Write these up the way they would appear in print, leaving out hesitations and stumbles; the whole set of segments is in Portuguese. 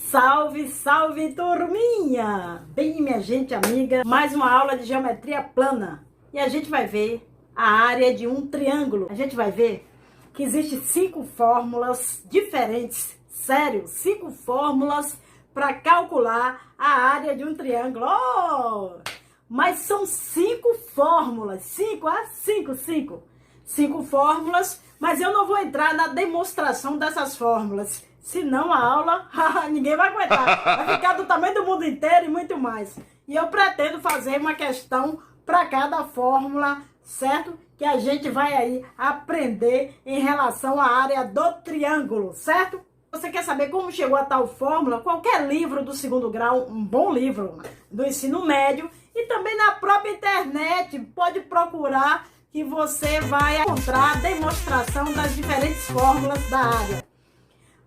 Salve, salve, turminha! Bem, minha gente amiga, mais uma aula de geometria plana. E a gente vai ver a área de um triângulo. A gente vai ver que existem 5 fórmulas diferentes. Sério, 5 fórmulas para calcular a área de um triângulo. Oh! Mas são 5 fórmulas. 5 fórmulas, mas eu não vou entrar na demonstração dessas fórmulas. Senão a aula, ninguém vai aguentar. Vai ficar do tamanho do mundo inteiro e muito mais. E eu pretendo fazer uma questão para cada fórmula, certo? Que a gente vai aí aprender em relação à área do triângulo, certo? Você quer saber como chegou a tal fórmula? Qualquer livro do segundo grau, um bom livro do ensino médio, e também na própria internet, pode procurar que você vai encontrar a demonstração das diferentes fórmulas da área.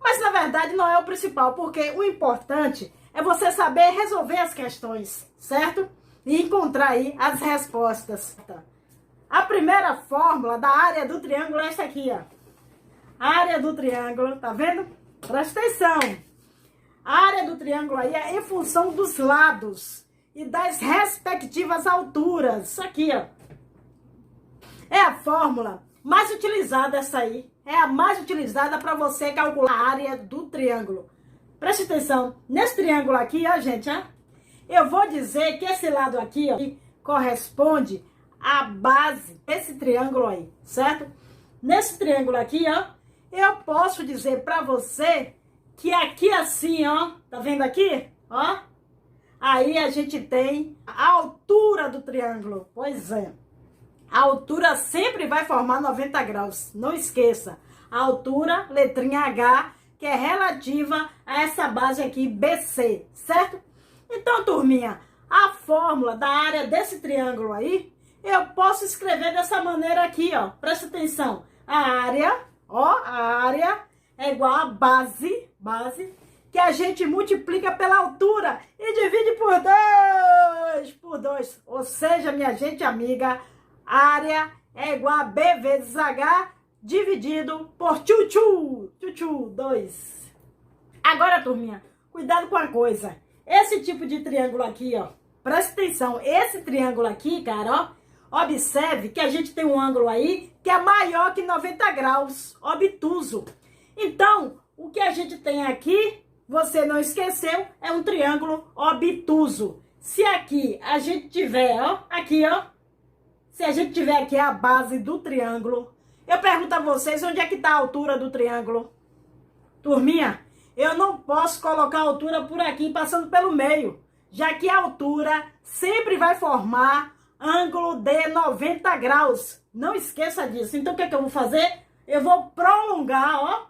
Mas na verdade não é o principal, porque o importante é você saber resolver as questões, certo? E encontrar aí as respostas. A primeira fórmula da área do triângulo é essa aqui, ó. A área do triângulo, tá vendo? Presta atenção. A área do triângulo aí é em função dos lados e das respectivas alturas. Isso aqui, ó. É a fórmula mais utilizada essa aí. É a mais utilizada para você calcular a área do triângulo. Preste atenção. Nesse triângulo aqui, ó, gente, ó, eu vou dizer que esse lado aqui, ó, corresponde à base desse triângulo aí, certo? Nesse triângulo aqui, ó, eu posso dizer para você que aqui assim, ó, tá vendo aqui? Ó, aí a gente tem a altura do triângulo. Pois é. A altura sempre vai formar 90 graus. Não esqueça. A altura, letrinha H, que é relativa a essa base aqui, BC, certo? Então, turminha, a fórmula da área desse triângulo aí, eu posso escrever dessa maneira aqui, ó. Presta atenção. A área, ó, a área é igual a base, que a gente multiplica pela altura e divide por 2. Ou seja, minha gente amiga, área é igual a B vezes H dividido por 2. Agora, turminha, cuidado com a coisa. Esse tipo de triângulo aqui, ó, presta atenção. Esse triângulo aqui, cara, ó, observe que a gente tem um ângulo aí que é maior que 90 graus, obtuso. Então, o que a gente tem aqui, você não esqueceu, é um triângulo obtuso. Se aqui a gente tiver, ó, aqui, ó, se a gente tiver aqui a base do triângulo, eu pergunto a vocês, onde é que está a altura do triângulo? Turminha, eu não posso colocar a altura por aqui, passando pelo meio, já que a altura sempre vai formar ângulo de 90 graus. Não esqueça disso. Então, o que é que eu vou fazer? Eu vou prolongar, ó,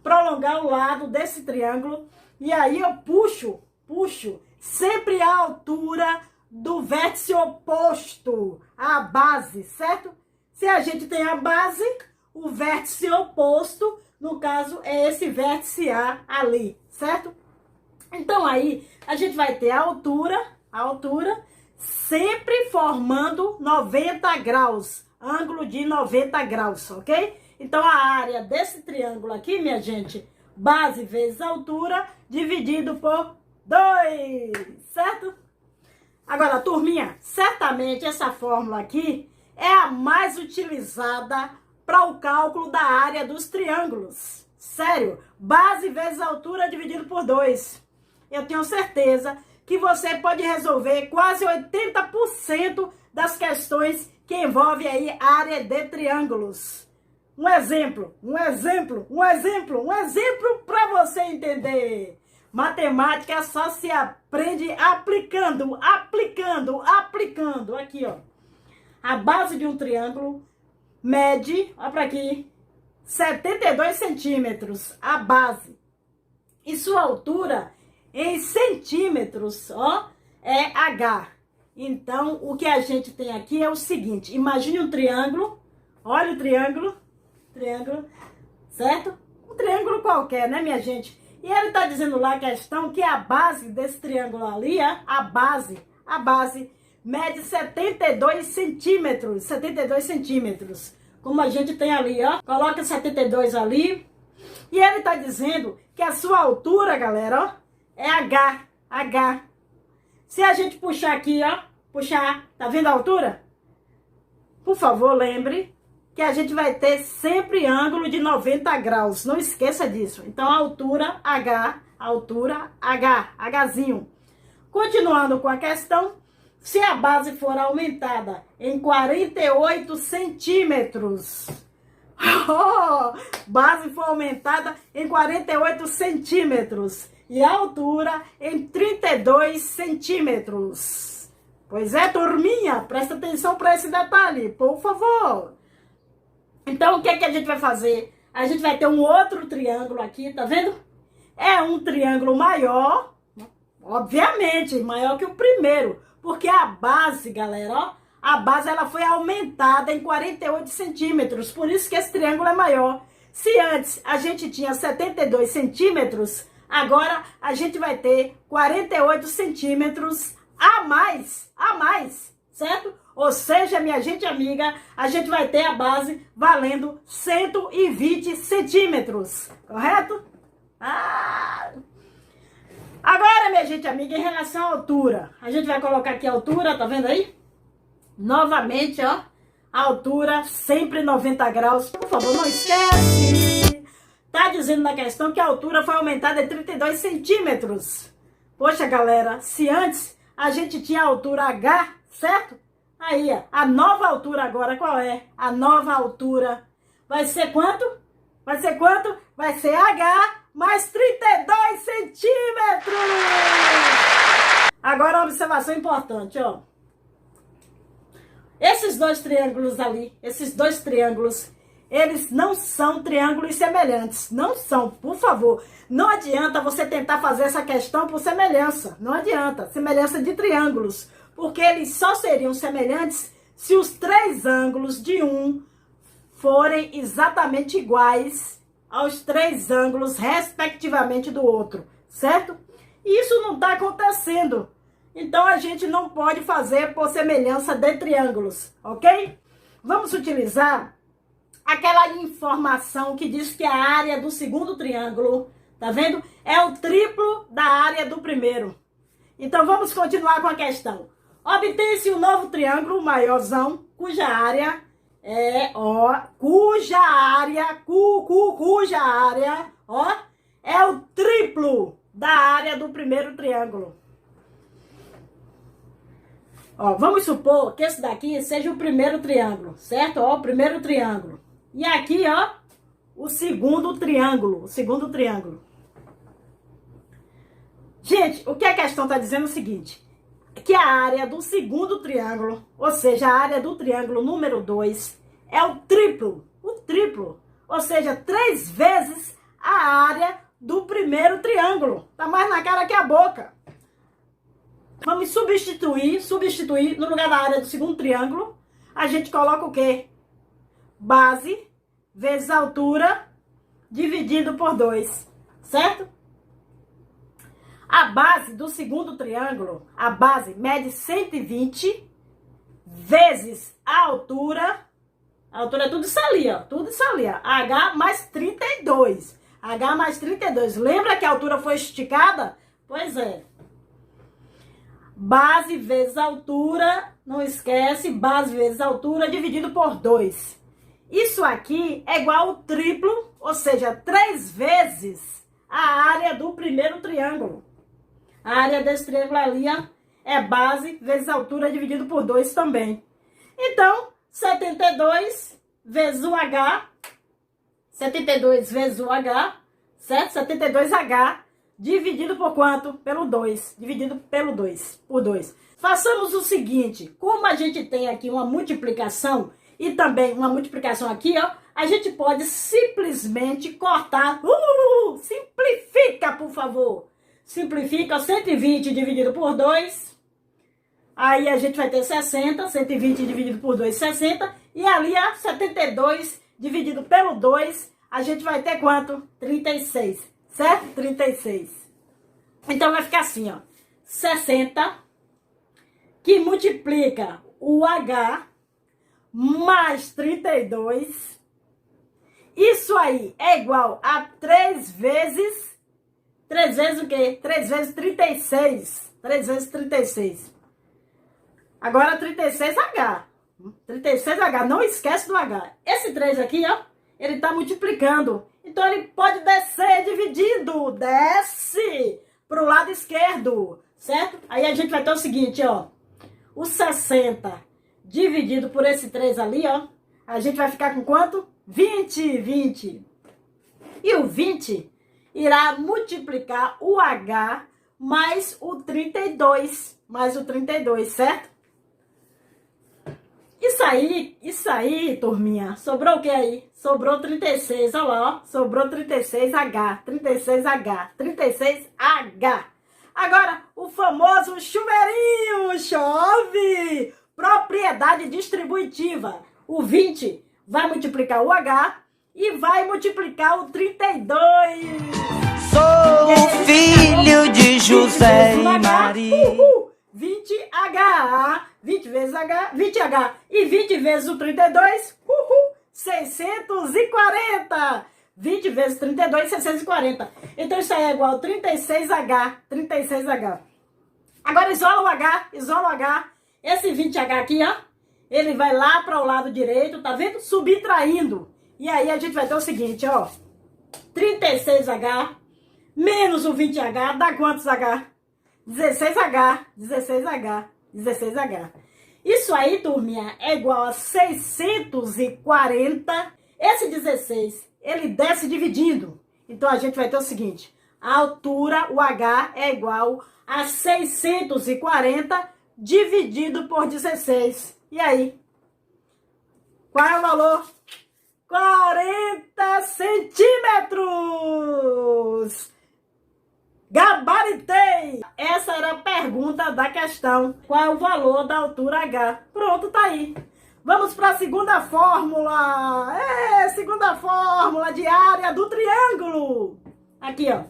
prolongar o lado desse triângulo, e aí eu puxo sempre a altura do vértice oposto à base, certo? Se a gente tem a base, o vértice oposto, no caso, é esse vértice A ali, certo? Então aí, a gente vai ter a altura, sempre formando 90 graus, ângulo de 90 graus, ok? Então a área desse triângulo aqui, minha gente, base vezes altura, dividido por 2, certo? Agora, turminha, certamente essa fórmula aqui é a mais utilizada para o cálculo da área dos triângulos. Sério, base vezes altura dividido por 2. Eu tenho certeza que você pode resolver quase 80% das questões que envolvem aí área de triângulos. Um exemplo para você entender. Matemática só se aprende aplicando. Aqui, ó. A base de um triângulo mede, ó pra aqui, 72 centímetros. A base. E sua altura em centímetros, ó, é H. Então, o que a gente tem aqui é o seguinte. Imagine um triângulo. Olha o triângulo, certo? Um triângulo qualquer, né, minha gente? E ele está dizendo lá a questão que a base desse triângulo ali, a base mede 72 centímetros. Como a gente tem ali, ó. Coloca 72 ali. E ele está dizendo que a sua altura, galera, ó, é H. Se a gente puxar aqui, ó, puxar, tá vendo a altura? Por favor, lembre que a gente vai ter sempre ângulo de 90 graus. Não esqueça disso. Então, altura H, Hzinho. Continuando com a questão, se a base for aumentada em 48 centímetros, base for aumentada em 48 centímetros e a altura em 32 centímetros. Pois é, turminha, presta atenção para esse detalhe, por favor. Então, o que é que a gente vai fazer? A gente vai ter um outro triângulo aqui, tá vendo? É um triângulo maior, obviamente, maior que o primeiro, porque a base, galera, ó, a base ela foi aumentada em 48 centímetros, por isso que esse triângulo é maior. Se antes a gente tinha 72 centímetros, agora a gente vai ter 48 centímetros a mais, certo? Ou seja, minha gente amiga, a gente vai ter a base valendo 120 centímetros, correto? Agora, minha gente amiga, em relação à altura, a gente vai colocar aqui a altura, tá vendo aí? Novamente, ó, a altura sempre 90 graus, por favor, não esquece. Tá dizendo na questão que a altura foi aumentada em 32 centímetros. Poxa, galera, se antes a gente tinha a altura H, certo? Aí, ó, a nova altura agora qual é? A nova altura vai ser quanto? Vai ser quanto? Vai ser H mais 32 centímetros. Agora, uma observação importante, ó. Esses dois triângulos ali, eles não são triângulos semelhantes. Não são, por favor. Não adianta você tentar fazer essa questão por semelhança. Não adianta. Semelhança de triângulos. Porque eles só seriam semelhantes se os três ângulos de um forem exatamente iguais aos três ângulos, respectivamente, do outro. Certo? E isso não está acontecendo. Então, a gente não pode fazer por semelhança de triângulos. Ok? Vamos utilizar aquela informação que diz que a área do segundo triângulo, tá vendo? É o triplo da área do primeiro. Então, vamos continuar com a questão. Obtém-se um novo triângulo maiorzão, cuja área é, ó, cuja área, ó, é o triplo da área do primeiro triângulo. Ó, vamos supor que esse daqui seja o primeiro triângulo, certo? Ó, o primeiro triângulo. E aqui, ó, o segundo triângulo, Gente, o que a questão está dizendo é o seguinte, que a área do segundo triângulo, ou seja, a área do triângulo número 2, é o triplo, ou seja, 3 vezes a área do primeiro triângulo. Tá mais na cara que a boca. Vamos substituir no lugar da área do segundo triângulo, a gente coloca o quê? Base vezes altura dividido por 2, certo? A base do segundo triângulo, a base mede 120 vezes a altura é tudo isso ali, ó, H mais 32. H mais 32. Lembra que a altura foi esticada? Pois é. Base vezes altura, não esquece, base vezes altura dividido por 2. Isso aqui é igual ao triplo, ou seja, 3 vezes a área do primeiro triângulo. A área desse triângulo ali, ó, é base vezes altura dividido por 2 também. Então, 72 vezes o H, 72 vezes o H, certo? 72H dividido por quanto? Pelo 2. Dividido pelo 2, por 2. Façamos o seguinte, como a gente tem aqui uma multiplicação e também uma multiplicação aqui, ó, a gente pode simplesmente cortar. Simplifica, por favor. Simplifica 120 dividido por 2. Aí a gente vai ter 60. 120 dividido por 2, 60. E ali, ó, 72 dividido pelo 2, a gente vai ter quanto? 36. Certo? 36. Então vai ficar assim, ó. 60 que multiplica o H mais 32 Isso aí é igual a 3 vezes... 3 vezes o quê? 3 vezes 36. 3 vezes 36. Agora 36H. 36H. Não esquece do H. Esse 3 aqui, ó, ele tá multiplicando. Então ele pode descer dividindo. Desce pro lado esquerdo. Certo? Aí a gente vai ter o seguinte, ó. O 60 dividido por esse 3 ali, ó. A gente vai ficar com quanto? 20. E o 20 irá multiplicar o H mais o 32. Mais o 32, certo? Isso aí, turminha. Sobrou o que aí? Sobrou 36, olha lá, ó. Sobrou 36H. 36H. 36H. Agora, o famoso chuveirinho. Chove! Propriedade distributiva. O 20 vai multiplicar o H e vai multiplicar o 32. Sou filho de José e Maria. 20H. 20 vezes H. 20H. E 20 vezes o 32. 640. 20 vezes 32, 640. Então isso aí é igual a 36H. 36H. Agora isola o H. Isola o H. Esse 20H aqui, ó. Ele vai lá para o lado direito, tá vendo? Subtraindo. E aí a gente vai ter o seguinte, ó. 36H menos o 20H dá quantos H? 16H. 16H. 16H. Isso aí, turminha, é igual a 640. Esse 16, ele desce dividindo. Então a gente vai ter o seguinte. A altura, o H, é igual a 640 dividido por 16. E aí? Qual é o valor? 40 centímetros! Gabaritei! Essa era a pergunta da questão. Qual é o valor da altura H? Pronto, tá aí. Vamos para a segunda fórmula. Segunda fórmula de área do triângulo. Aqui, ó.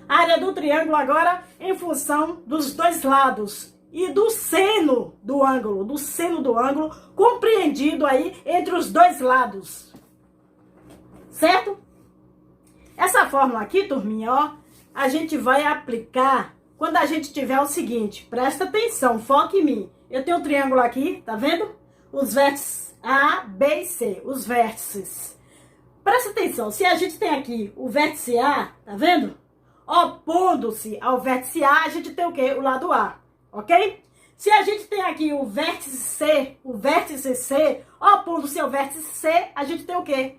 Área do triângulo agora em função dos dois lados. E do seno do ângulo. Do seno do ângulo compreendido aí entre os dois lados. Certo? Essa fórmula aqui, turminha, ó. A gente vai aplicar quando a gente tiver o seguinte. Presta atenção, foca em mim. Eu tenho um triângulo aqui, tá vendo? Os vértices A, B e C. Os vértices. Presta atenção, se a gente tem aqui o vértice A, tá vendo? Opondo-se ao vértice A, a gente tem o quê? O lado A. Ok? Se a gente tem aqui o vértice C, opondo-se ao vértice C, a gente tem o quê?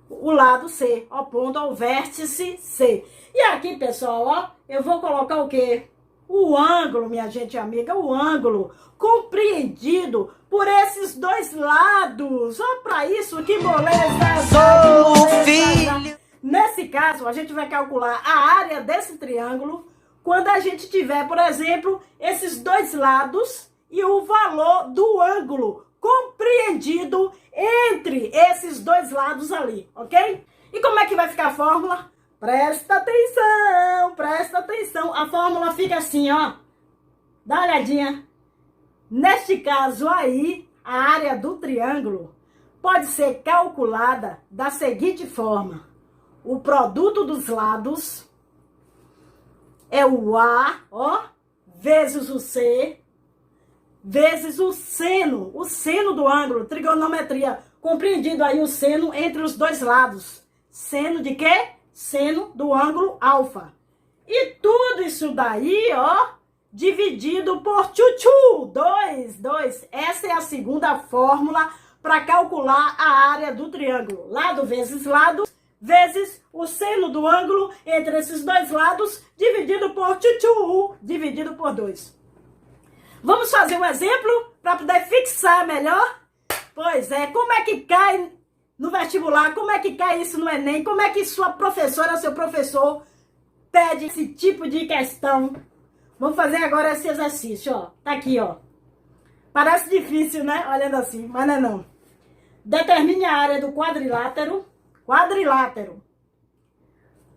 O lado C, opondo ao vértice C. E aqui, pessoal, ó, eu vou colocar o quê? O ângulo, minha gente amiga, o ângulo compreendido por esses dois lados. Ó, pra isso, que moleza! Sou filho. Nesse caso, a gente vai calcular a área desse triângulo quando a gente tiver, por exemplo, esses dois lados e o valor do ângulo compreendido entre esses dois lados ali, ok? E como é que vai ficar a fórmula? Presta atenção, presta atenção. A fórmula fica assim, ó. Dá uma olhadinha. Neste caso aí, a área do triângulo pode ser calculada da seguinte forma. O produto dos lados é o A, ó, vezes o C, vezes o seno do ângulo, trigonometria, compreendido aí o seno entre os dois lados. Seno de quê? Seno do ângulo alfa. E tudo isso daí, ó, dividido por 2. Essa é a segunda fórmula para calcular a área do triângulo. Lado vezes lado, vezes o seno do ângulo entre esses dois lados, dividido por dividido por 2. Vamos fazer um exemplo para poder fixar melhor? Pois é, como é que cai no vestibular? Como é que cai isso no Enem? Como é que sua professora, seu professor pede esse tipo de questão? Vamos fazer agora esse exercício, ó. Tá aqui, ó. Parece difícil, né? Olhando assim, mas não é não. Determine a área do quadrilátero. Quadrilátero.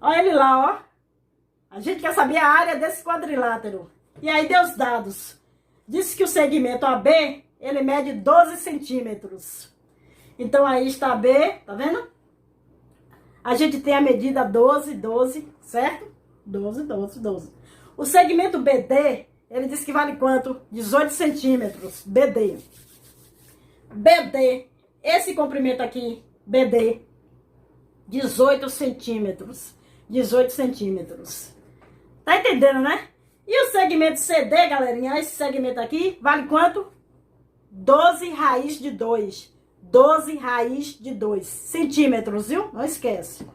Olha ele lá, ó. A gente quer saber a área desse quadrilátero. E aí deu os dados. Disse que o segmento AB, ele mede 12 centímetros. Então aí está B, tá vendo? A gente tem a medida 12, 12, certo? 12, 12, 12. O segmento BD, ele diz que vale quanto? 18 centímetros, BD. BD, esse comprimento aqui, BD, 18 centímetros. 18 centímetros. Tá entendendo, né? E o segmento CD, galerinha, esse segmento aqui, vale quanto? 12 raiz de 2. 12 raiz de 2 centímetros, viu? Não esquece.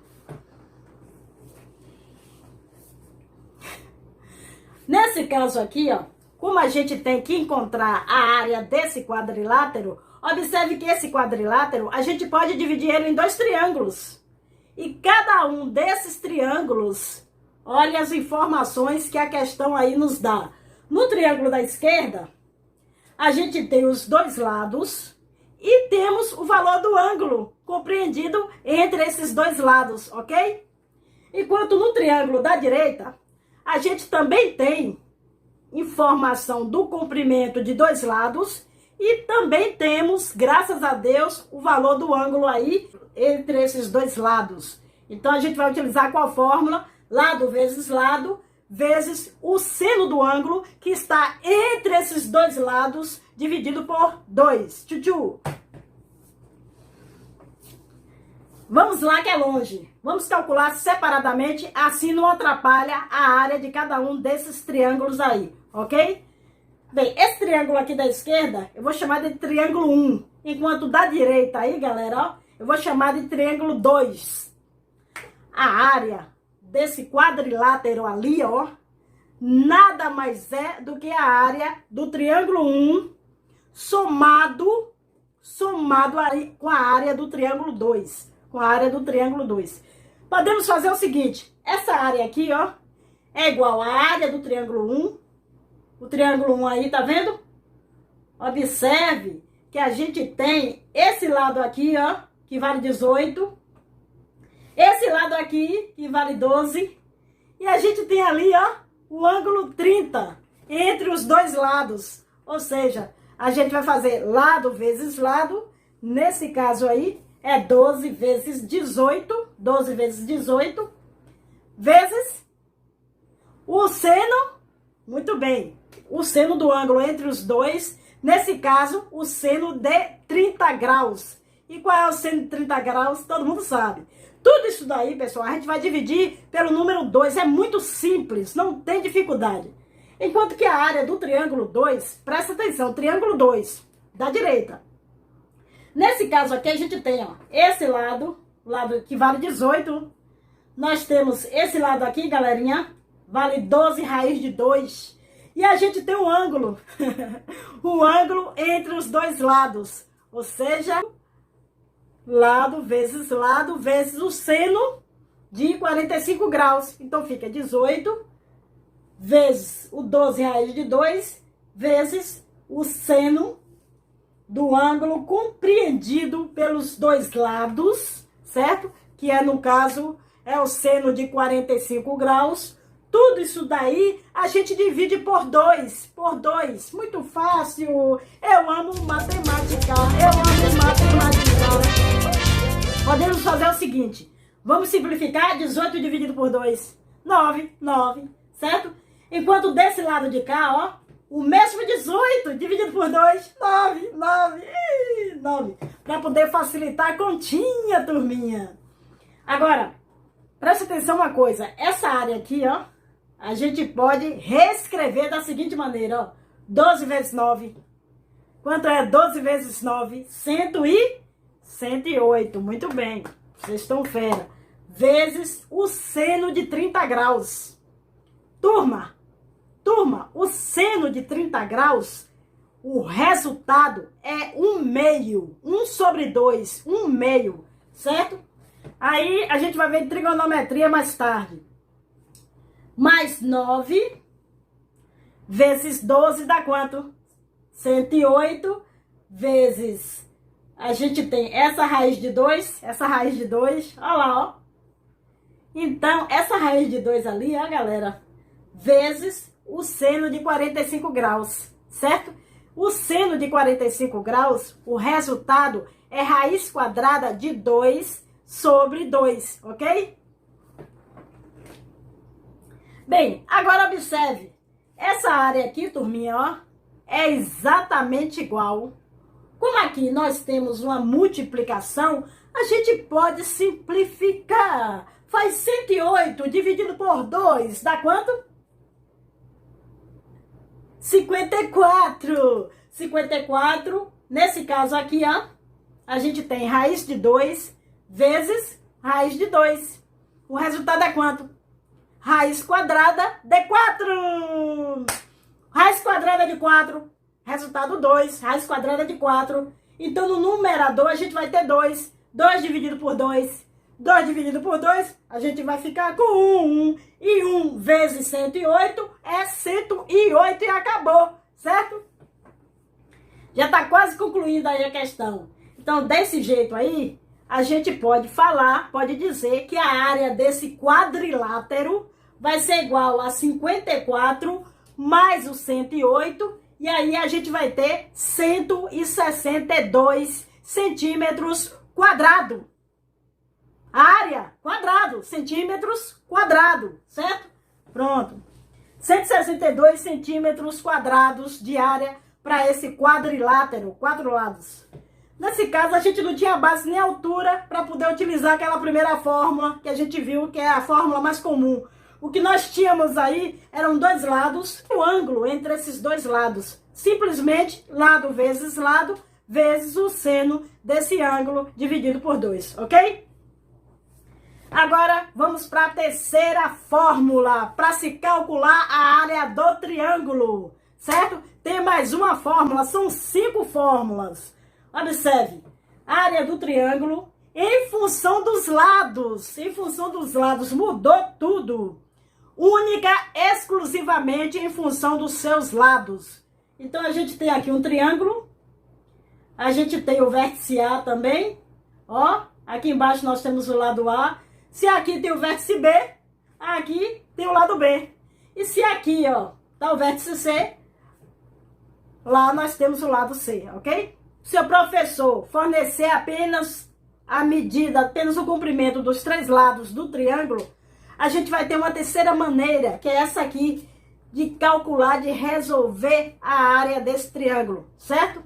Nesse caso aqui, ó, como a gente tem que encontrar a área desse quadrilátero, observe que esse quadrilátero, a gente pode dividir ele em 2 triângulos. E cada um desses triângulos, olha as informações que a questão aí nos dá. No triângulo da esquerda, a gente tem os 2 lados e temos o valor do ângulo compreendido entre esses 2 lados, ok? Enquanto no triângulo da direita, a gente também tem informação do comprimento de 2 lados e também temos, graças a Deus, o valor do ângulo aí entre esses 2 lados. Então, a gente vai utilizar qual fórmula? Lado vezes o seno do ângulo que está entre esses 2 lados dividido por 2. Tchutchu. Vamos lá que é longe. Vamos calcular separadamente, assim não atrapalha a área de cada um desses triângulos aí, ok? Bem, esse triângulo aqui da esquerda, eu vou chamar de triângulo 1. Enquanto da direita aí, galera, ó, eu vou chamar de triângulo 2. A área desse quadrilátero ali, ó, nada mais é do que a área do triângulo 1 somado aí com a área do triângulo 2. Com a área do triângulo 2. Podemos fazer o seguinte, essa área aqui, ó, é igual à área do triângulo 1. O triângulo 1 aí, tá vendo? Observe que a gente tem esse lado aqui, ó, que vale 18. Esse lado aqui, que vale 12. E a gente tem ali, ó, o ângulo 30 entre os 2 lados. Ou seja, a gente vai fazer lado vezes lado. Nesse caso aí, é 12 vezes 18. 12 vezes 18. Vezes o seno. Muito bem. O seno do ângulo entre os 2. Nesse caso, o seno de 30 graus. E qual é o seno de 30 graus? Todo mundo sabe. Tudo isso daí, pessoal, a gente vai dividir pelo número 2. É muito simples, não tem dificuldade. Enquanto que a área do triângulo 2, presta atenção, triângulo 2, da direita. Nesse caso aqui, a gente tem, ó, esse lado, o lado que vale 18. Nós temos esse lado aqui, galerinha, vale 12 raiz de 2. E a gente tem um ângulo, o ângulo entre os 2 lados. Ou seja, lado vezes o seno de 45 graus. Então, fica 18 vezes o 12 raiz de 2 vezes o seno do ângulo compreendido pelos 2 lados, certo? Que é, no caso, é o seno de 45 graus. Tudo isso daí a gente divide por 2. Por 2. Muito fácil. Eu amo matemática. Podemos fazer o seguinte. Vamos simplificar. 18 dividido por 2. 9. 9. Certo? Enquanto desse lado de cá, ó. O mesmo 18 dividido por 2. 9. 9. 9. Para poder facilitar a continha, turminha. Agora, presta atenção uma coisa. Essa área aqui, ó. A gente pode reescrever da seguinte maneira, ó. 12 vezes 9. Quanto é 12 vezes 9? 108. Muito bem. Vocês estão fera. Vezes o seno de 30 graus. Turma, o seno de 30 graus, o resultado é 1/2. 1 sobre 2. 1/2. Certo? Aí a gente vai ver trigonometria mais tarde. Mais 9 vezes 12 dá quanto? 108 vezes... A gente tem essa raiz de 2, olha lá, ó. Então, essa raiz de 2 ali, ó, galera, vezes o seno de 45 graus, certo? O seno de 45 graus, o resultado é raiz quadrada de 2 sobre 2, ok? Bem, agora observe. Essa área aqui, turminha, ó, é exatamente igual. Como aqui nós temos uma multiplicação, a gente pode simplificar. Faz 108 dividido por 2, dá quanto? 54. 54, nesse caso aqui, ó, a gente tem raiz de 2 vezes raiz de 2. O resultado é quanto? Raiz quadrada de 4. Raiz quadrada de 4, resultado 2. Raiz quadrada de 4. Então, no numerador, a gente vai ter 2. 2 dividido por 2. 2 dividido por 2, a gente vai ficar com 1. E 1 vezes 108 é 108 e acabou, certo? Já está quase concluindo aí a questão. Então, desse jeito aí, a gente pode falar, pode dizer que a área desse quadrilátero vai ser igual a 54 mais o 108, e aí a gente vai ter 162 centímetros quadrados. Área, quadrado, centímetros quadrado, certo? Pronto. 162 centímetros quadrados de área para esse quadrilátero, 4 lados. Nesse caso, a gente não tinha base nem altura para poder utilizar aquela primeira fórmula que a gente viu, que é a fórmula mais comum. O que nós tínhamos aí eram 2 lados, o ângulo entre esses 2 lados. Simplesmente, lado vezes o seno desse ângulo dividido por 2, ok? Agora, vamos para a terceira fórmula, para se calcular a área do triângulo, certo? Tem mais uma fórmula, são 5 fórmulas. Observe, área do triângulo em função dos lados. Em função dos lados, mudou tudo. Única, exclusivamente em função dos seus lados. Então, a gente tem aqui um triângulo. A gente tem o vértice A também. Ó, aqui embaixo nós temos o lado A. Se aqui tem o vértice B, aqui tem o lado B. E se aqui, ó, tá o vértice C, lá nós temos o lado C, ok? Se o professor fornecer apenas a medida, apenas o comprimento dos 3 lados do triângulo, a gente vai ter uma terceira maneira, que é essa aqui, de calcular, de resolver a área desse triângulo, certo?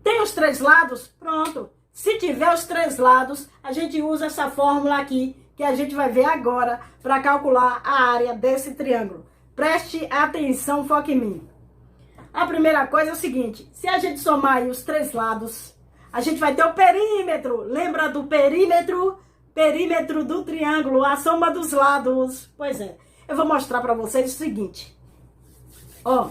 Tem os 3 lados? Pronto. Se tiver os 3 lados, a gente usa essa fórmula aqui, que a gente vai ver agora, para calcular a área desse triângulo. Preste atenção, foque em mim. A primeira coisa é o seguinte, se a gente somar aí os 3 lados, a gente vai ter o perímetro. Lembra do perímetro? Perímetro do triângulo, a soma dos lados. Pois é, eu vou mostrar para vocês o seguinte. Ó,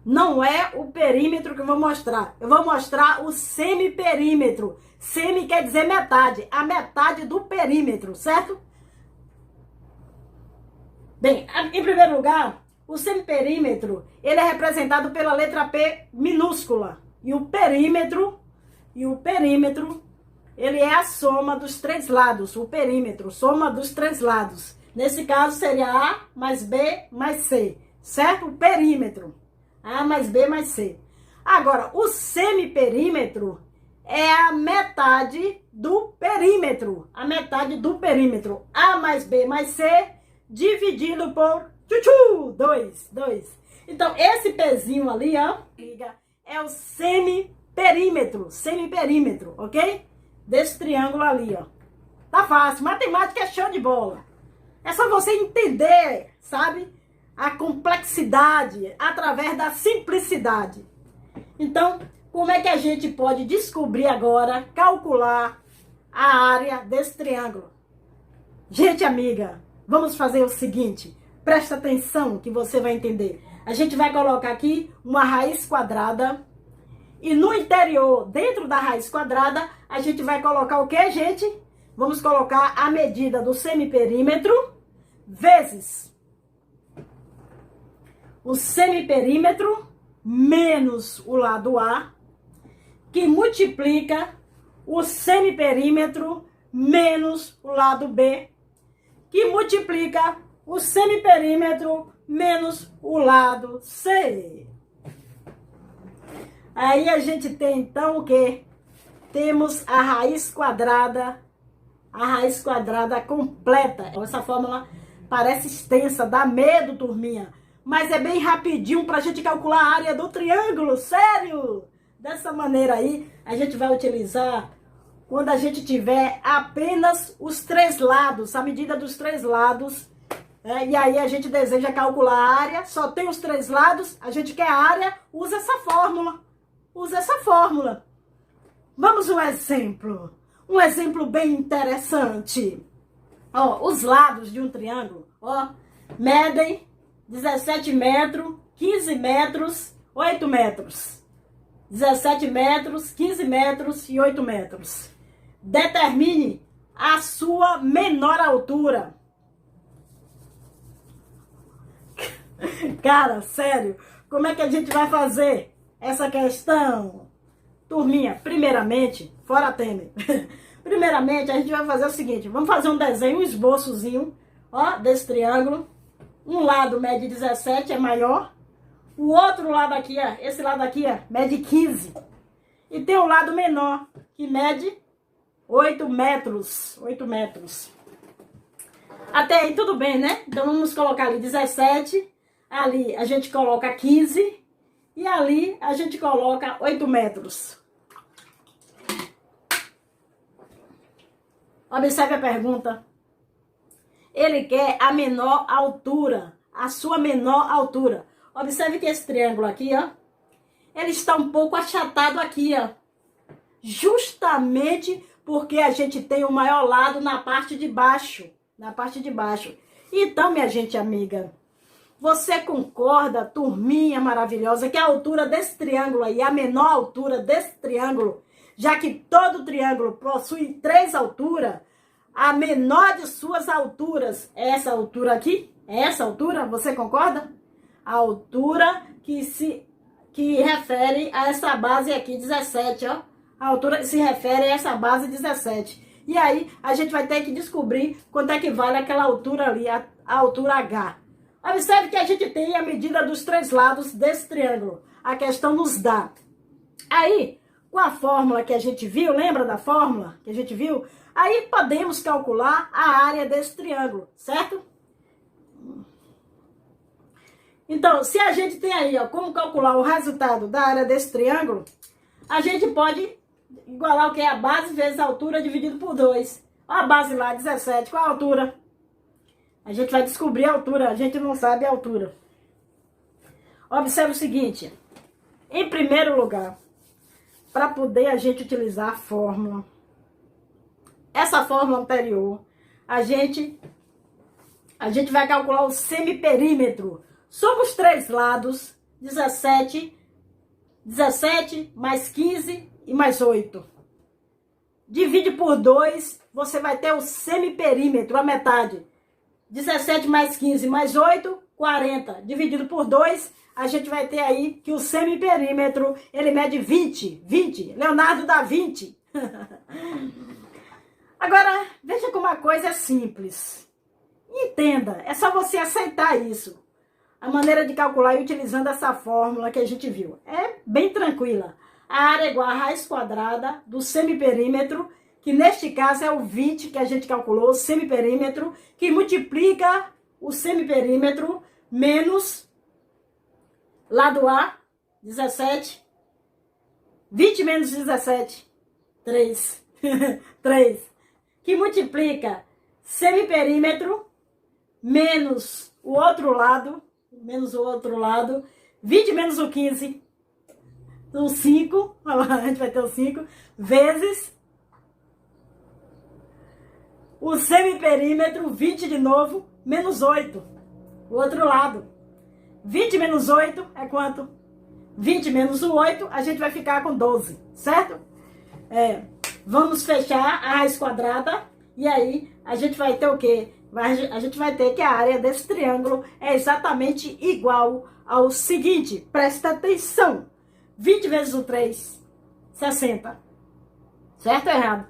não é o perímetro que eu vou mostrar. Eu vou mostrar o semiperímetro. Semi quer dizer metade, a metade do perímetro, certo? Bem, em primeiro lugar, o semiperímetro, ele é representado pela letra P minúscula. E o perímetro, ele é a soma dos 3 lados. O perímetro, soma dos 3 lados. Nesse caso, seria A mais B mais C, certo? O perímetro. A mais B mais C. Agora, o semiperímetro é a metade do perímetro. A metade do perímetro. A mais B mais C dividido por 2. Então, esse pezinho ali, ó, é o semiperímetro. Semiperímetro, ok? Desse triângulo ali, ó. Tá fácil. Matemática é show de bola. É só você entender, sabe? A complexidade através da simplicidade. Então, como é que a gente pode descobrir agora, calcular a área desse triângulo? Gente amiga, vamos fazer o seguinte, presta atenção que você vai entender. A gente vai colocar aqui uma raiz quadrada e no interior, dentro da raiz quadrada, a gente vai colocar o que, gente? Vamos colocar a medida do semiperímetro vezes o semiperímetro menos o lado A, que multiplica o semiperímetro menos o lado B, que multiplica o semiperímetro menos o lado C. Aí a gente tem então o quê? Temos a raiz quadrada a raiz quadrada completa. Essa fórmula parece extensa, dá medo, turminha. Mas é bem rapidinho pra gente calcular a área do triângulo, sério! Dessa maneira aí, a gente vai utilizar quando a gente tiver apenas os 3 lados, a medida dos 3 lados. E aí a gente deseja calcular a área, só tem os 3 lados, a gente quer a área, usa essa fórmula. Usa essa fórmula. Vamos um exemplo bem interessante. Ó, os lados de um triângulo, ó, medem 17 metros, 15 metros, 8 metros. 17 metros, 15 metros e 8 metros. Determine a sua menor altura. Cara, sério, como é que a gente vai fazer essa questão? Turminha, primeiramente, fora Temer. Primeiramente, a gente vai fazer o seguinte, vamos fazer um desenho, um esboçozinho, ó, desse triângulo. Um lado mede 17, é maior. O outro lado aqui, ó, esse lado aqui, ó, mede 15. E tem um lado menor, que mede 8 metros. 8 metros. Até aí tudo bem, né? Então vamos colocar ali 17. Ali a gente coloca 15. E ali a gente coloca 8 metros. Observe a pergunta. Ele quer a menor altura. A sua menor altura. Observe que esse triângulo aqui, ó. Ele está um pouco achatado aqui, ó. Justamente porque a gente tem o maior lado na parte de baixo. Na parte de baixo. Então, minha gente amiga, você concorda, turminha maravilhosa, que a altura desse triângulo aí, a menor altura desse triângulo, já que todo triângulo possui 3 alturas, a menor de suas alturas é essa altura aqui? É essa altura? Você concorda? A altura que refere a essa base aqui, 17, ó. A altura que se refere a essa base 17. E aí, a gente vai ter que descobrir quanto é que vale aquela altura ali, a altura H. Observe que a gente tem a medida dos 3 lados desse triângulo. A questão nos dá. Aí, com a fórmula que a gente viu, lembra da fórmula que a gente viu? Aí podemos calcular a área desse triângulo, certo? Então, se a gente tem aí, ó, como calcular o resultado da área desse triângulo, a gente pode igualar o que é a base vezes a altura dividido por 2. Ó, a base lá, 17. Qual a altura? A gente vai descobrir a altura, a gente não sabe a altura. Observe o seguinte. Em primeiro lugar, para poder a gente utilizar a fórmula, essa fórmula anterior, a gente vai calcular o semiperímetro. Somos 3 lados, 17 mais 15 e mais 8. Divide por 2, você vai ter o semiperímetro, a metade. 17 mais 15 mais 8, 40. Dividido por 2, a gente vai ter aí que o semiperímetro, ele mede 20. 20. Leonardo da Vinci. Agora, veja como a coisa é simples. Entenda, é só você aceitar isso. A maneira de calcular e utilizando essa fórmula que a gente viu. É bem tranquila. A área é igual a raiz quadrada do semiperímetro, que neste caso é o 20 que a gente calculou, o semiperímetro, que multiplica o semiperímetro menos lado A, 17. 20 menos 17, 3. 3. Que multiplica semiperímetro menos o outro lado, 20 menos o 15, o 5, olha lá, a gente vai ter o 5, vezes o semiperímetro, 20 de novo, menos 8, o outro lado. 20 menos 8 é quanto? 20 menos o 8, a gente vai ficar com 12, certo? Vamos fechar a raiz quadrada e aí a gente vai ter o quê? A gente vai ter que a área desse triângulo é exatamente igual ao seguinte, presta atenção. 20 vezes o 3, 60. Certo ou errado?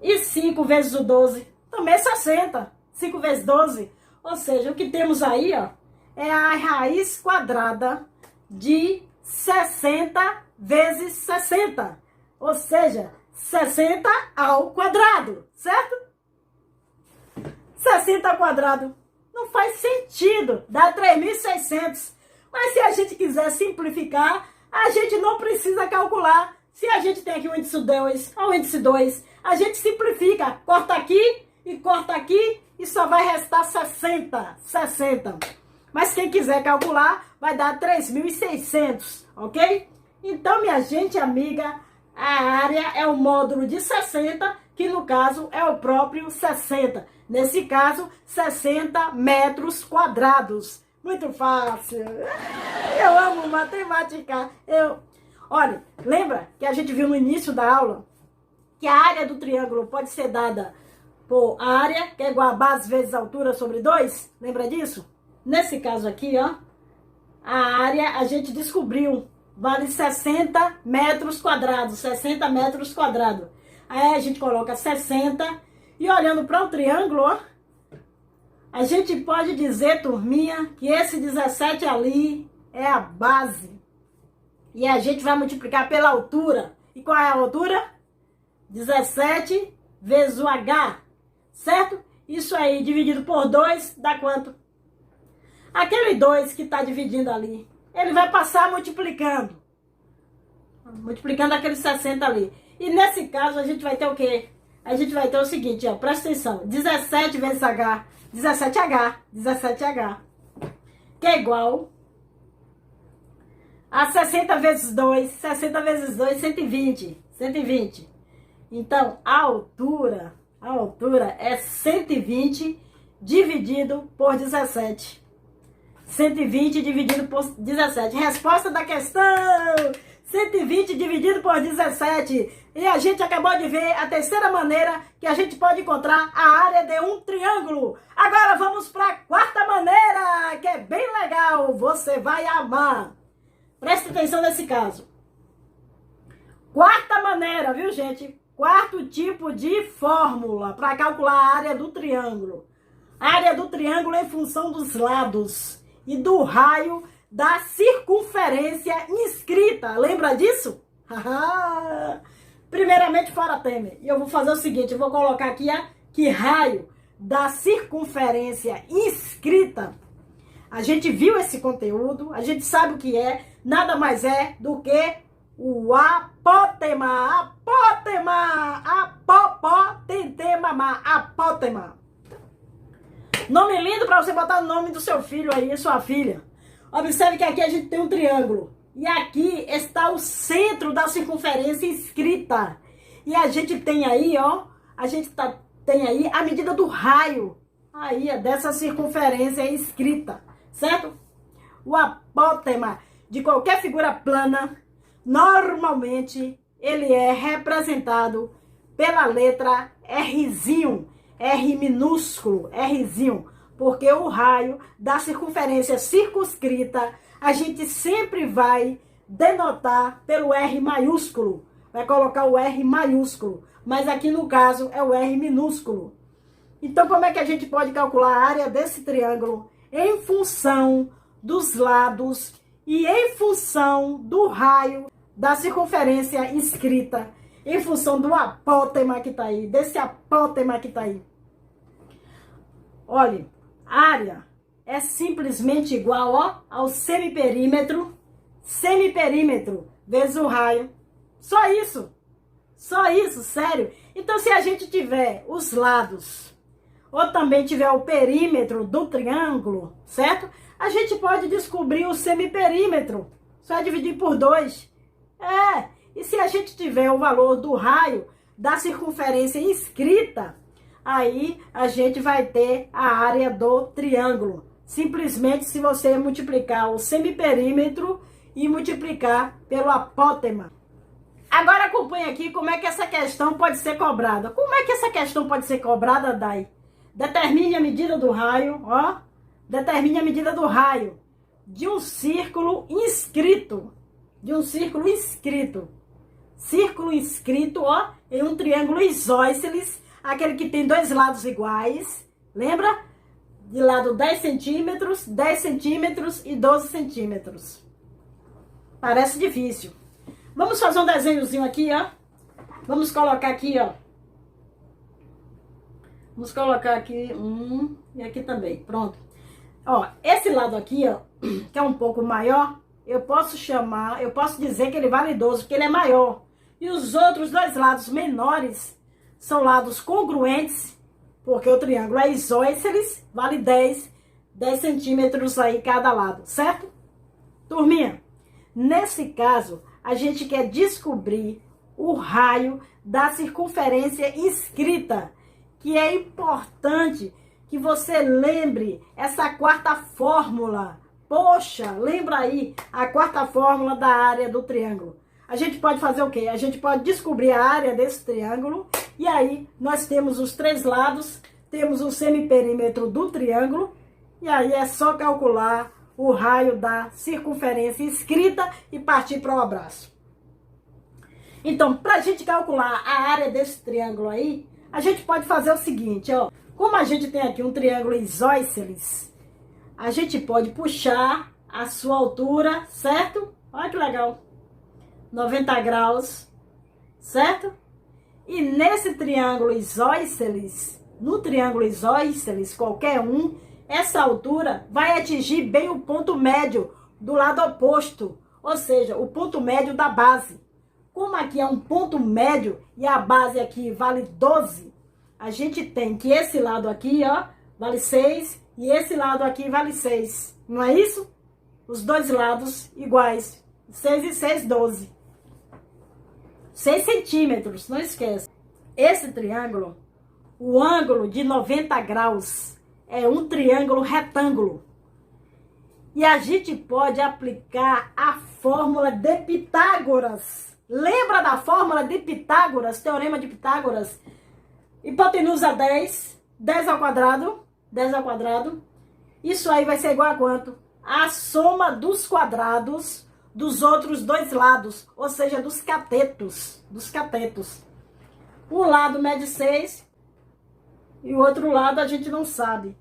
E 5 vezes o 12, também é 60. 5 vezes 12. Ou seja, o que temos aí, ó, é a raiz quadrada de 60 vezes 60. Ou seja, 60 ao quadrado, certo? 60 ao quadrado não faz sentido, dá 3.600. Mas se a gente quiser simplificar, a gente não precisa calcular. Se a gente tem aqui o índice 2, o índice 2, a gente simplifica, corta aqui e só vai restar 60. Mas quem quiser calcular, vai dar 3.600, ok? Então, minha gente amiga, a área é o módulo de 60, que no caso é o próprio 60. Nesse caso, 60 metros quadrados. Muito fácil. Eu amo matemática. Olha, lembra que a gente viu no início da aula que a área do triângulo pode ser dada por área, que é igual a base vezes altura sobre 2? Lembra disso? Nesse caso aqui, ó, a área a gente descobriu, vale 60 metros quadrados, 60 metros quadrados. Aí a gente coloca 60 e olhando para o triângulo, ó, a gente pode dizer, turminha, que esse 17 ali é a base. E a gente vai multiplicar pela altura. E qual é a altura? 17 vezes o H, certo? Isso aí dividido por 2 dá quanto? Aquele 2 que está dividindo ali, ele vai passar multiplicando. Multiplicando aquele 60 ali. E nesse caso a gente vai ter o quê? A gente vai ter o seguinte, ó, presta atenção. 17 vezes H, 17H, que é igual a 60 vezes 2, 120. Então, a altura é 120 dividido por 17. 120 dividido por 17. Resposta da questão: 120 dividido por 17. E a gente acabou de ver a terceira maneira que a gente pode encontrar a área de um triângulo. Agora vamos para a quarta maneira, que é bem legal. Você vai amar. Preste atenção nesse caso. Quarta maneira, viu, gente? Quarto tipo de fórmula para calcular a área do triângulo. A área do triângulo em função dos lados e do raio da circunferência inscrita. Lembra disso? Primeiramente, fora Temer. E eu vou fazer o seguinte, eu vou colocar aqui que raio da circunferência inscrita. A gente viu esse conteúdo, a gente sabe o que é, nada mais é do que o apótema. Apótema. Nome lindo para você botar o nome do seu filho aí, sua filha. Observe que aqui a gente tem um triângulo. E aqui está o centro da circunferência inscrita. E a gente tem aí, ó, tem aí a medida do raio aí dessa circunferência inscrita, certo? O apótema de qualquer figura plana, normalmente ele é representado pela letra Rzinho, R minúsculo, Rzinho, porque o raio da circunferência circunscrita a gente sempre vai denotar pelo R maiúsculo, vai colocar o R maiúsculo, mas aqui no caso é o R minúsculo. Então como é que a gente pode calcular a área desse triângulo? Em função dos lados e em função do raio da circunferência inscrita, em função do apótema que está aí, desse apótema que está aí. Olha, área é simplesmente igual, ó, ao semiperímetro vezes o raio. Só isso, sério. Então, se a gente tiver os lados, ou também tiver o perímetro do triângulo, certo? A gente pode descobrir o semiperímetro, só dividir por 2. E se a gente tiver o valor do raio da circunferência inscrita, aí a gente vai ter a área do triângulo. Simplesmente se você multiplicar o semiperímetro e multiplicar pelo apótema. Agora acompanha aqui como é que essa questão pode ser cobrada. Como é que essa questão pode ser cobrada, Dai? Determine a medida do raio, ó. Determine a medida do raio de um círculo inscrito. Círculo inscrito, ó, em um triângulo isósceles, aquele que tem dois lados iguais. Lembra? De lado 10 centímetros e 12 centímetros. Parece difícil. Vamos fazer um desenhozinho aqui, ó. Vamos colocar aqui, ó. Vamos colocar aqui e aqui também. Pronto. Ó, esse lado aqui, ó, que é um pouco maior, eu posso dizer que ele vale 12, porque ele é maior. E os outros dois lados menores são lados congruentes, porque o triângulo é isósceles, vale 10 centímetros aí cada lado, certo? Turminha, nesse caso, a gente quer descobrir o raio da circunferência inscrita, que é importante que você lembre essa quarta fórmula. Poxa, lembra aí a quarta fórmula da área do triângulo. A gente pode fazer o quê? A gente pode descobrir a área desse triângulo e aí nós temos os três lados, temos o semiperímetro do triângulo e aí é só calcular o raio da circunferência inscrita e partir para o abraço. Então, para a gente calcular a área desse triângulo aí, a gente pode fazer o seguinte, ó. Como a gente tem aqui um triângulo isósceles, a gente pode puxar a sua altura, certo? Olha que legal. 90 graus, certo? E nesse triângulo isósceles, no triângulo isósceles, qualquer um, essa altura vai atingir bem o ponto médio do lado oposto, ou seja, o ponto médio da base. Como aqui é um ponto médio e a base aqui vale 12, a gente tem que esse lado aqui, ó, vale 6 e esse lado aqui vale 6. Não é isso? Os dois lados iguais. 6 e 6, 12. 6 centímetros, não esquece. Esse triângulo, o ângulo de 90 graus, é um triângulo retângulo. E a gente pode aplicar a fórmula de Pitágoras. Lembra da fórmula de Pitágoras, teorema de Pitágoras? Hipotenusa 10, 10 ao quadrado, 10 ao quadrado. Isso aí vai ser igual a quanto? A soma dos quadrados dos outros dois lados, ou seja, dos catetos, Um lado mede 6 e o outro lado a gente não sabe.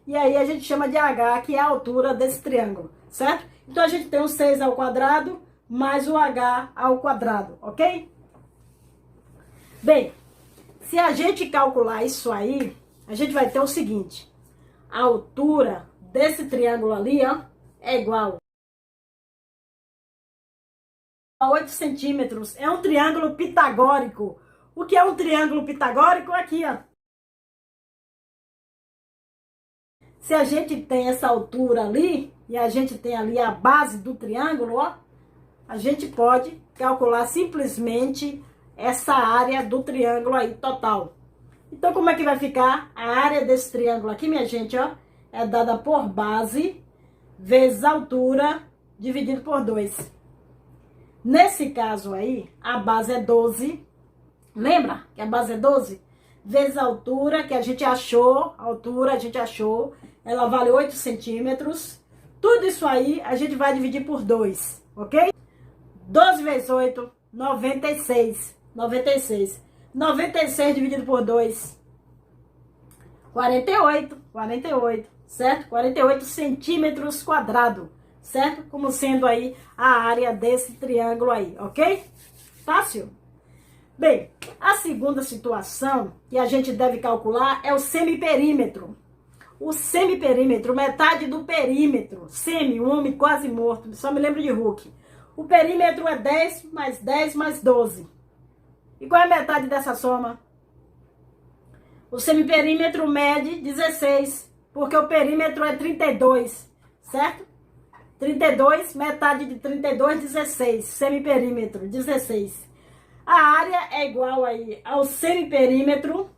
E aí a gente chama de H, que é a altura desse triângulo, certo? Então a gente tem o 6 ao quadrado mais o H ao quadrado, ok? Bem, se a gente calcular isso aí, a gente vai ter o seguinte. A altura desse triângulo ali, ó, é igual a 8 centímetros. É um triângulo pitagórico. O que é um triângulo pitagórico? Aqui, ó. Se a gente tem essa altura ali, e a gente tem ali a base do triângulo, ó, a gente pode calcular simplesmente essa área do triângulo aí, total. Então, como é que vai ficar a área desse triângulo aqui, minha gente, ó? É dada por base vezes altura dividido por 2. Nesse caso aí, a base é 12. Lembra que a base é 12? Vezes a altura que a gente achou, ela vale 8 centímetros. Tudo isso aí a gente vai dividir por 2, ok? 12 vezes 8, 96. 96 dividido por 2, 48, certo? 48 centímetros quadrados, certo? Como sendo aí a área desse triângulo aí, ok? Fácil? Bem, a segunda situação que a gente deve calcular é o semiperímetro. O semiperímetro, metade do perímetro. Semi, um homem quase morto, só me lembro de Hulk. O perímetro é 10 mais 12. E qual é a metade dessa soma? O semiperímetro mede 16, porque o perímetro é 32, certo? 32, metade de 32, 16. Semiperímetro, 16. A área é igual aí ao semiperímetro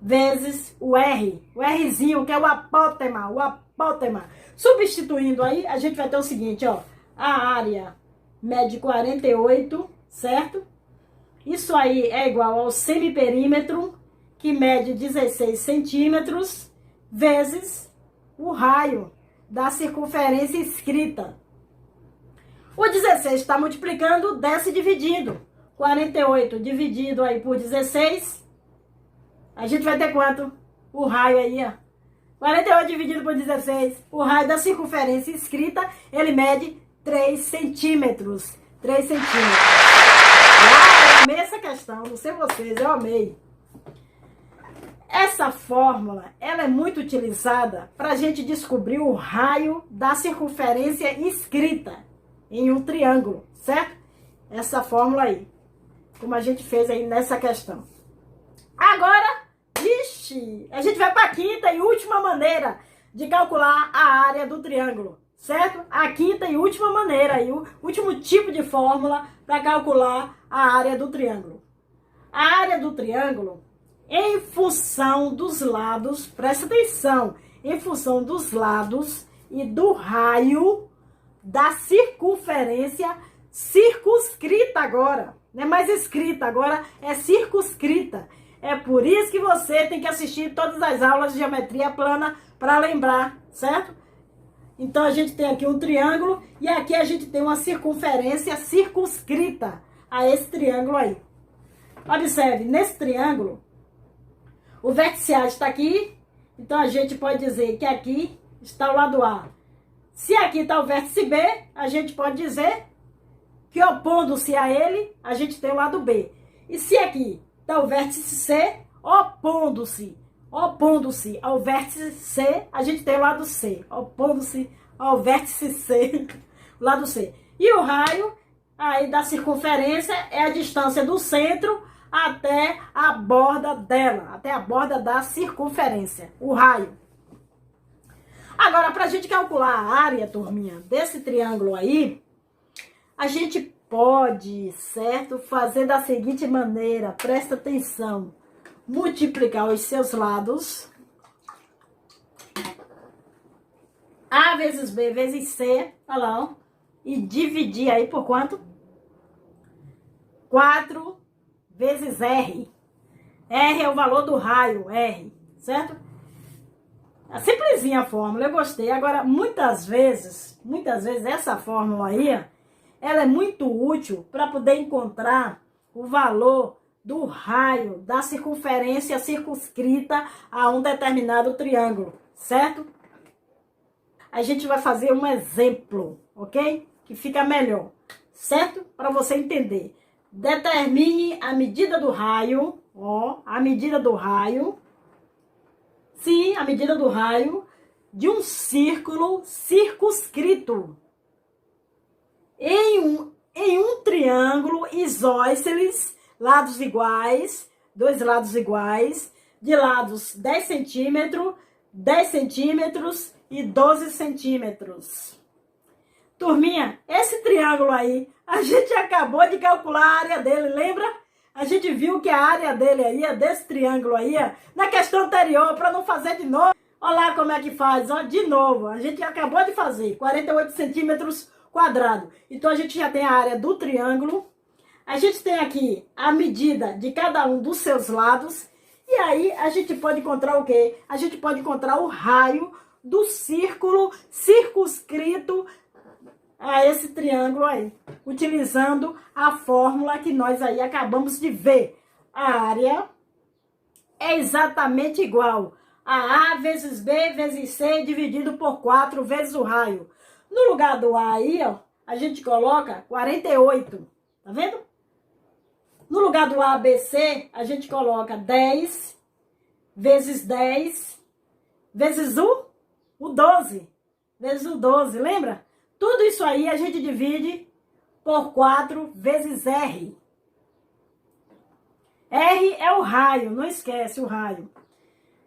vezes o R. O Rzinho, que é o apótema. Substituindo aí, a gente vai ter o seguinte, ó. A área mede 48, certo? Isso aí é igual ao semiperímetro, que mede 16 centímetros, vezes o raio da circunferência inscrita. O 16 está multiplicando, desce dividindo. 48 dividido aí por 16, a gente vai ter quanto? O raio aí, ó. 48 dividido por 16, o raio da circunferência inscrita, ele mede 3 centímetros. 3 centímetros. amei essa questão, não sei vocês, eu amei. Essa fórmula, ela é muito utilizada para a gente descobrir o raio da circunferência inscrita em um triângulo, certo? Essa fórmula aí, como a gente fez aí nessa questão. Agora, vixe, a gente vai para a quinta e última maneira de calcular a área do triângulo, certo? A quinta e última maneira, e o último tipo de fórmula para calcular a área do triângulo. A área do triângulo, em função dos lados, presta atenção, em função dos lados e do raio da circunferência circunscrita agora. Não é mais escrita, agora é circunscrita. É por isso que você tem que assistir todas as aulas de geometria plana para lembrar, certo? Então a gente tem aqui um triângulo e aqui a gente tem uma circunferência circunscrita a esse triângulo aí. Observe, nesse triângulo, o vértice A está aqui, então a gente pode dizer que aqui está o lado A. Se aqui está o vértice B, a gente pode dizer que opondo-se a ele, a gente tem o lado B. E se aqui está o vértice C, opondo-se ao vértice C, a gente tem o lado C. Opondo-se ao vértice C, o lado C. E o raio aí da circunferência é a distância do centro até a borda dela, até a borda da circunferência, o raio. Agora, para a gente calcular a área, turminha, desse triângulo aí, a gente pode, certo, fazer da seguinte maneira, presta atenção, multiplicar os seus lados, A vezes B vezes C, olha lá, ó, e dividir aí por quanto? 4 vezes R. R é o valor do raio, R, certo? É simplesinha a fórmula, eu gostei. Agora, muitas vezes essa fórmula aí, ela é muito útil para poder encontrar o valor do raio da circunferência circunscrita a um determinado triângulo, certo? A gente vai fazer um exemplo, ok? Que fica melhor, certo? Para você entender. Determine a medida do raio, ó, a medida do raio. Sim, a medida do raio de um círculo circunscrito em um triângulo isósceles, lados iguais, dois lados iguais, de lados 10 centímetros, 10 centímetros e 12 centímetros. Turminha, esse triângulo aí, a gente acabou de calcular a área dele, lembra? A gente viu que a área dele aí, desse triângulo aí, na questão anterior, para não fazer de novo. Olha lá como é que faz, ó, de novo. A gente acabou de fazer, 48 centímetros quadrados. Então, a gente já tem a área do triângulo. A gente tem aqui a medida de cada um dos seus lados. E aí, a gente pode encontrar o quê? A gente pode encontrar o raio do círculo circunscrito a esse triângulo aí, utilizando a fórmula que nós aí acabamos de ver. A área é exatamente igual a A vezes B vezes C dividido por 4 vezes o raio. No lugar do A aí, ó, a gente coloca 48, tá vendo? No lugar do ABC, a gente coloca 10 vezes 10 vezes o 12, vezes o 12, lembra? Tudo isso aí a gente divide por 4 vezes R. R é o raio, não esquece o raio.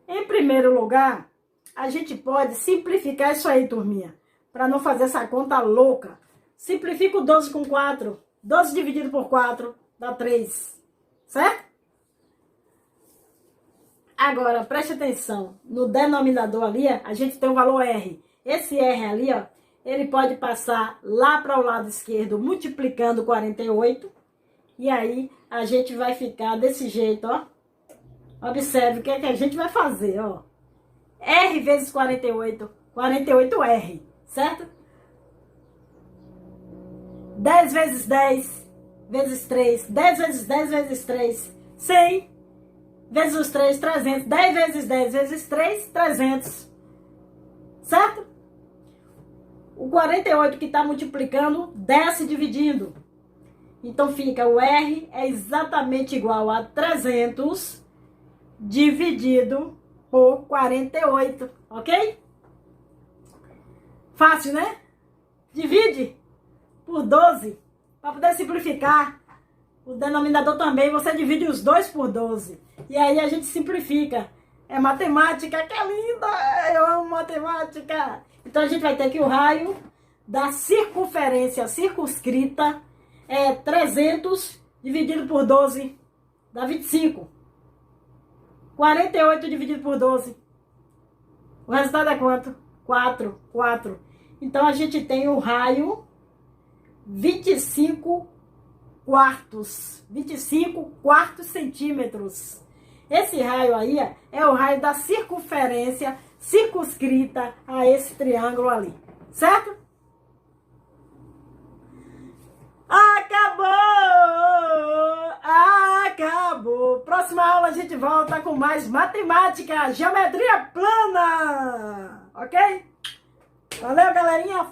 Em primeiro lugar, a gente pode simplificar isso aí, turminha, para não fazer essa conta louca. Simplifica o 12 com 4. 12 dividido por 4 dá 3, certo? Agora, preste atenção. No denominador ali, a gente tem o valor R. Esse R ali, ó, ele pode passar lá para o lado esquerdo, multiplicando 48. E aí, a gente vai ficar desse jeito, ó. Observe o que é que a gente vai fazer, ó. R vezes 48, 48R, certo? 10 vezes 10 vezes 3, 10 vezes 10 vezes 3, 100 vezes os 3, 300. 10 vezes 10 vezes 3, 300. Certo? O 48 que está multiplicando, desce dividindo. Então fica o R é exatamente igual a 300 dividido por 48, ok? Fácil, né? Divide por 12, para poder simplificar. O denominador também, você divide os dois por 12. E aí a gente simplifica. É matemática, que é linda! Eu amo matemática! Então a gente vai ter que o raio da circunferência circunscrita é 300 dividido por 12 dá 25. 48 dividido por 12. O resultado é quanto? 4. Então a gente tem o raio 25 quartos centímetros. Esse raio aí é o raio da circunferência circunscrita a esse triângulo ali, certo? Acabou! Próxima aula a gente volta com mais matemática, geometria plana, ok? Valeu, galerinha!